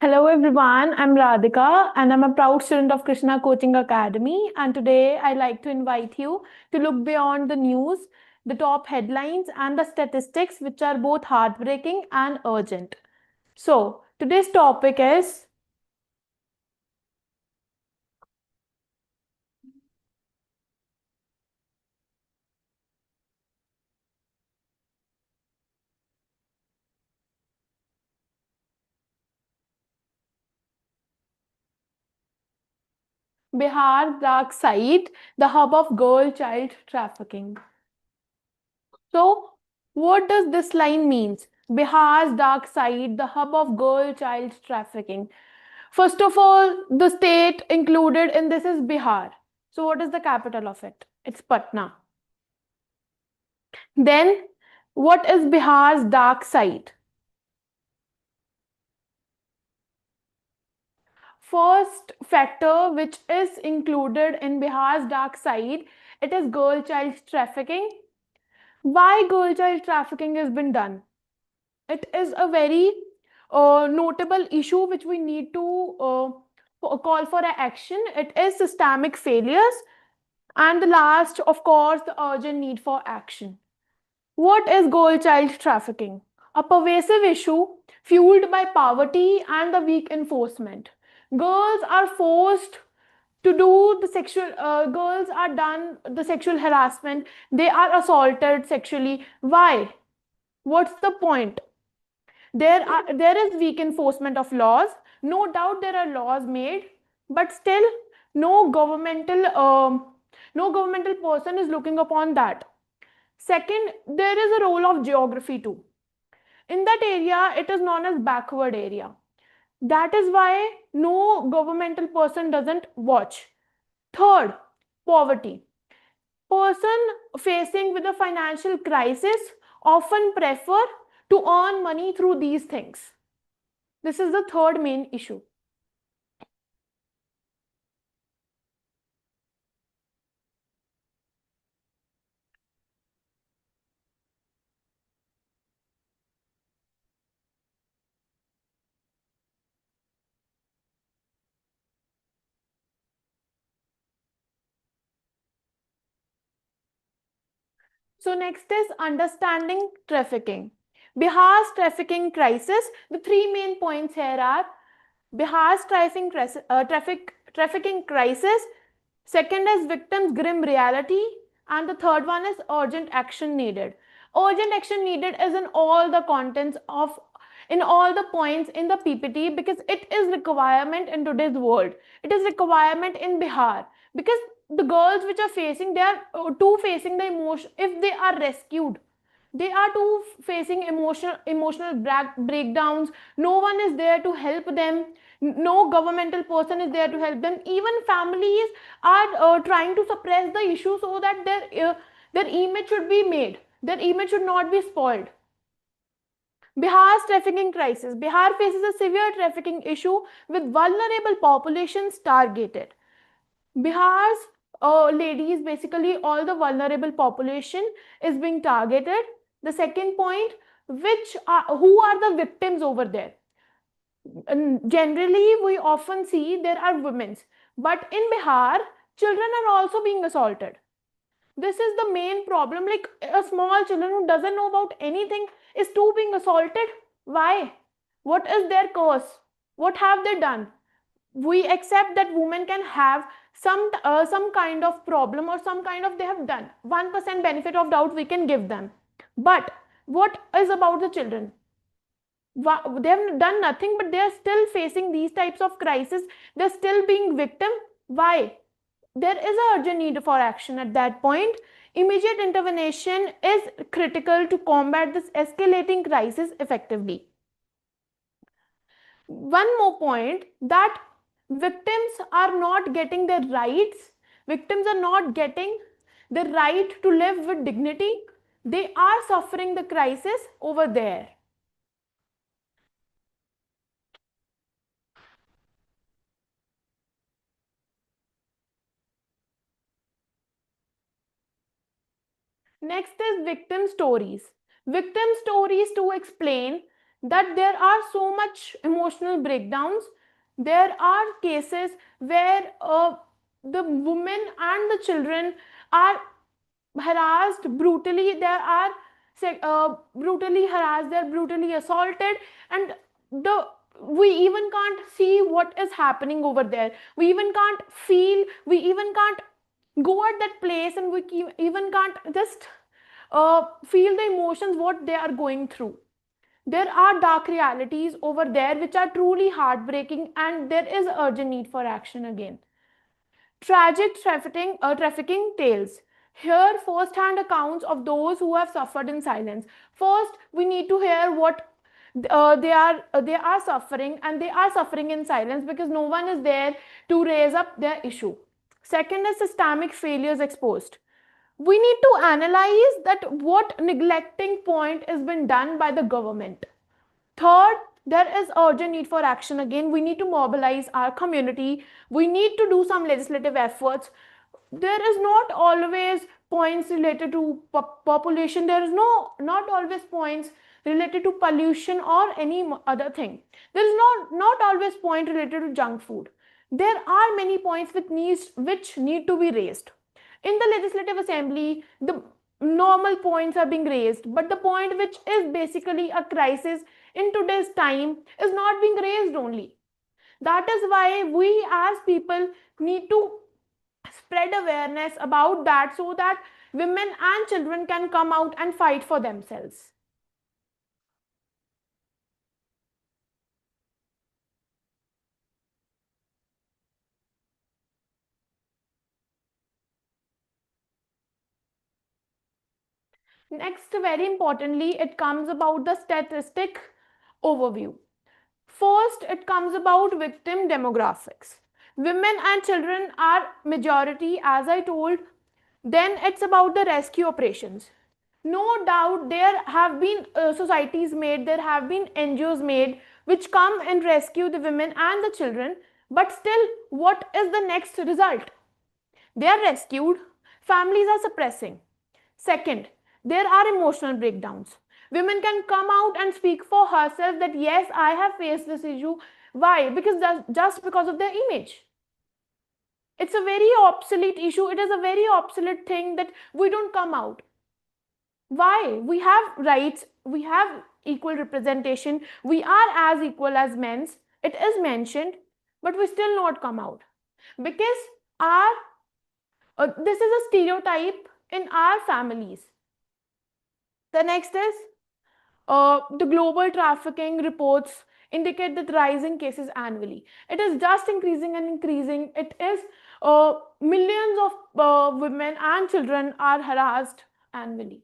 Hello everyone, I'm Radhika and I'm a proud student of Krishna Coaching Academy. And today I like to invite you to look beyond the news, the top headlines, and the statistics, which are both heartbreaking and urgent. So, today's topic is Bihar Dark Side, the hub of girl child trafficking. So, what does this line means? Bihar's dark side, the hub of girl child trafficking. First of all, the state included in this is Bihar. So, what is the capital of it? It's Patna. Then, what is Bihar's dark side? First factor which is included in Bihar's dark side, it is girl child trafficking. Why girl child trafficking has been done? It is a very notable issue which we need to call for action. It is systemic failures. And the last, of course, the urgent need for action. What is girl child trafficking? A pervasive issue fueled by poverty and the weak enforcement. Girls are forced to do the sexual, girls are done the sexual harassment, they are assaulted sexually. Why? What's the point? There is weak enforcement of laws. No doubt there are laws made, but still no governmental no governmental person is looking upon that. Second, there is a role of geography too. In that area, it is known as backward area. That is why no governmental person doesn't watch. Third, poverty. Person facing with a financial crisis often prefer to earn money through these things. This is the third main issue. So next is understanding trafficking. Bihar's trafficking crisis. The three main points here are Bihar's trafficking crisis. Second is victims' grim reality. And the third one is urgent action needed. Urgent action needed is in all the contents of in all the points in the PPT because it is requirement in today's world. It is requirement in Bihar because the girls which are facing, they are too facing the emotion. If they are rescued, they are too facing emotional breakdowns. No one is there to help them. No governmental person is there to help them. Even families are trying to suppress the issue so that their image should be made, their image should not be spoiled. Bihar's trafficking crisis. Bihar faces a severe trafficking issue with vulnerable populations targeted. Bihar's ladies, basically all the vulnerable population is being targeted. The second point, who are the victims over there? Generally, we often see there are women, but in Bihar, children are also being assaulted. This is the main problem. Like a small children who doesn't know about anything is too being assaulted. Why? What is their cause? What have they done? We accept that women can have some kind of problem or some kind of they have done 1% benefit of doubt we can give them, but what is about the children? They have done nothing, but they are still facing these types of crisis. They're still being victim. Why? There is an urgent need for action at that point. Immediate intervention is critical to combat this escalating crisis effectively. One more point, that victims are not getting their rights. Victims are not getting the right to live with dignity. They are suffering the crisis over there. Next is victim stories. Victim stories to explain that there are so much emotional breakdowns. There are cases where the women and the children are harassed brutally. There are brutally harassed, they're brutally assaulted, and the we even can't see what is happening over there. We even can't feel, we even can't go at that place, and we even can't just feel the emotions what they are going through. There are dark realities over there which are truly heartbreaking, and there is urgent need for action again. Tragic trafficking tales. Here, first-hand accounts of those who have suffered in silence. First, we need to hear what they are suffering, and they are suffering in silence because no one is there to raise up their issue. Second is systemic failures exposed. We need to analyze that what neglecting point has been done by the government. Third, there is urgent need for action again. We need to mobilize our community. We need to do some legislative efforts. There is not always points related to population. There is not always points related to pollution or any other thing. There is not always point related to junk food. There are many points which need to be raised. In the legislative assembly, the normal points are being raised, but the point which is basically a crisis in today's time is not being raised only. That is why we as people need to spread awareness about that, so that women and children can come out and fight for themselves. Next, very importantly, it comes about the statistic overview. First, it comes about victim demographics. Women and children are majority, as I told. Then it's about the rescue operations. No doubt there have been societies made, there have been NGOs made which come and rescue the women and the children. But still, what is the next result? They are rescued, families are suppressing. Second, there are emotional breakdowns. Women can come out and speak for herself that yes, I have faced this issue. Why? Because just because of their image. It's a very obsolete issue. It is a very obsolete thing that we don't come out. Why? We have rights, we have equal representation, we are as equal as men's. It is mentioned, but we still not come out because our this is a stereotype in our families. The next is the global trafficking reports indicate that rising cases annually. It is just increasing and increasing. It is millions of women and children are harassed annually.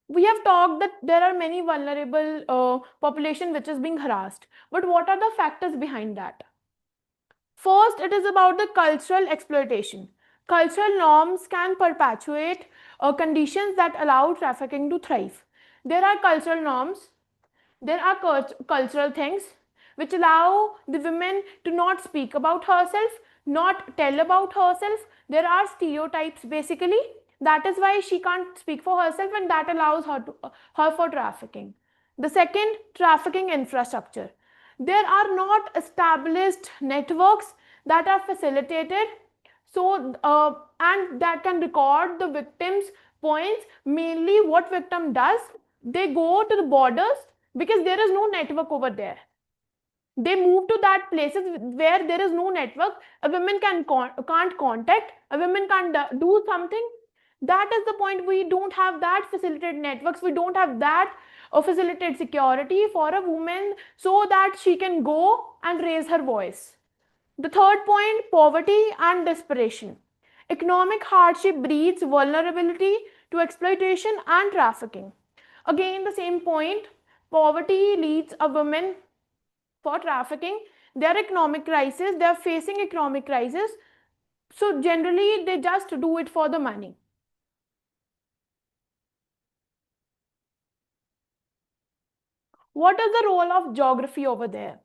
We have talked that there are many vulnerable population which is being harassed. But what are the factors behind that? First, it is about the cultural exploitation. Cultural norms can perpetuate conditions that allow trafficking to thrive. There are cultural norms, there are cultural things which allow the women to not speak about herself, not tell about herself. There are stereotypes basically. That is why she can't speak for herself, and that allows her for trafficking. The second, trafficking infrastructure. There are not established networks that are facilitated, so and that can record the victim's points. Mainly what victim does, they go to the borders because there is no network over there. They move to that places where there is no network. A woman can't contact, a woman can't do something. That is the point. We don't have that facilitated networks, we don't have that facilitated security for a woman so that she can go and raise her voice. The third point, poverty and desperation. Economic hardship breeds vulnerability to exploitation and trafficking. Again, the same point, poverty leads a woman for trafficking. Their economic crisis, they are facing economic crisis, so generally they just do it for the money. What is the role of geography over there?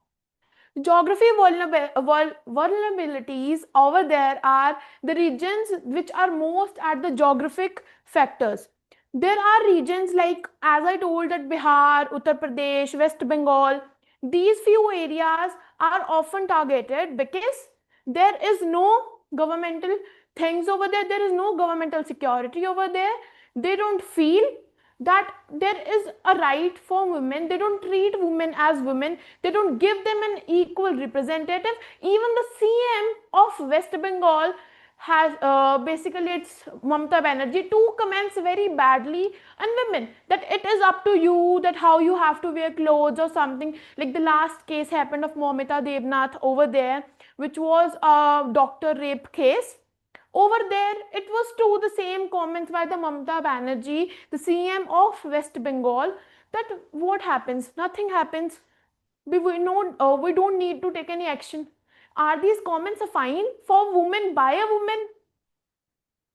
Geography vulnerabilities over there are the regions which are most at the geographic factors. There are regions like, as I told, that Bihar, Uttar Pradesh, West Bengal, these few areas are often targeted because there is no governmental things over there, there is no governmental security over there. They don't feel that there is a right for women, they don't treat women as women, they don't give them an equal representative. Even the CM of West Bengal has basically, it's Mamata Banerjee, to comments very badly on women, that it is up to you that how you have to wear clothes or something. Like the last case happened of Momita Devnath over there, which was a doctor rape case. Over there, it was to the same comments by the Mamata Banerjee, the CM of West Bengal, that what happens? Nothing happens. We don't need to take any action. Are these comments fine for women by a woman?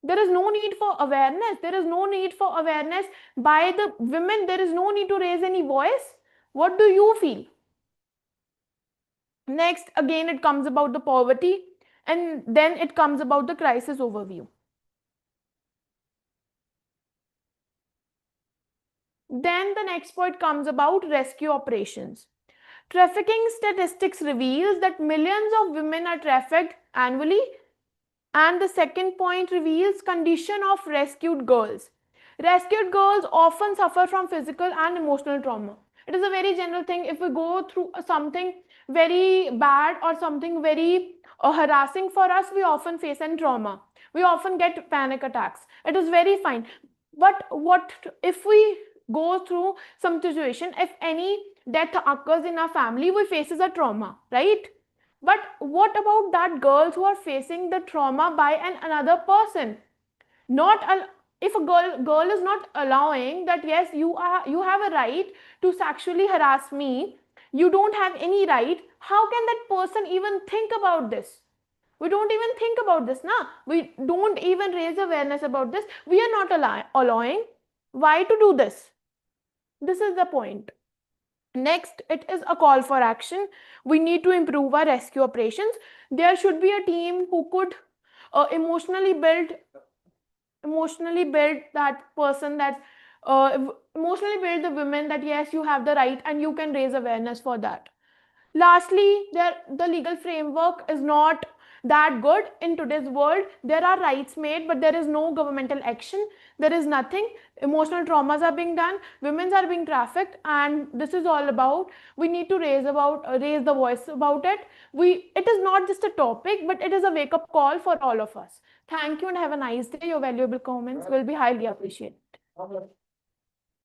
There is no need for awareness. There is no need for awareness by the women. There is no need to raise any voice. What do you feel? Next, again, it comes about the poverty, and then it comes about the crisis overview. Then the next point comes about rescue operations. Trafficking statistics reveals that millions of women are trafficked annually. And the second point reveals condition of rescued girls. Rescued girls often suffer from physical and emotional trauma. It is a very general thing. If we go through something very bad or something very harassing for us, we often face an trauma. We often get panic attacks. It is very fine. But what if we go through some situation, if any death occurs in our family, we faces a trauma, right? But what about that girls who are facing the trauma by another person? Not if a girl is not allowing that, yes, you have a right to sexually harass me, you don't have any right. How can that person even think about this? We don't even think about this, na. We don't even raise awareness about this. We are not allowing. Why to do this? This is the point. Next, it is a call for action. We need to improve our rescue operations. There should be a team who could emotionally build that person, that emotionally build the women, that yes, you have the right and you can raise awareness for that. Lastly, the legal framework is not that good in today's world. There are rights made, but there is no governmental action. There is nothing. Emotional traumas are being done. Women are being trafficked, and this is all about. We need to raise the voice about it. It is not just a topic, but it is a wake up call for all of us. Thank you and have a nice day. Your valuable comments will be highly appreciated.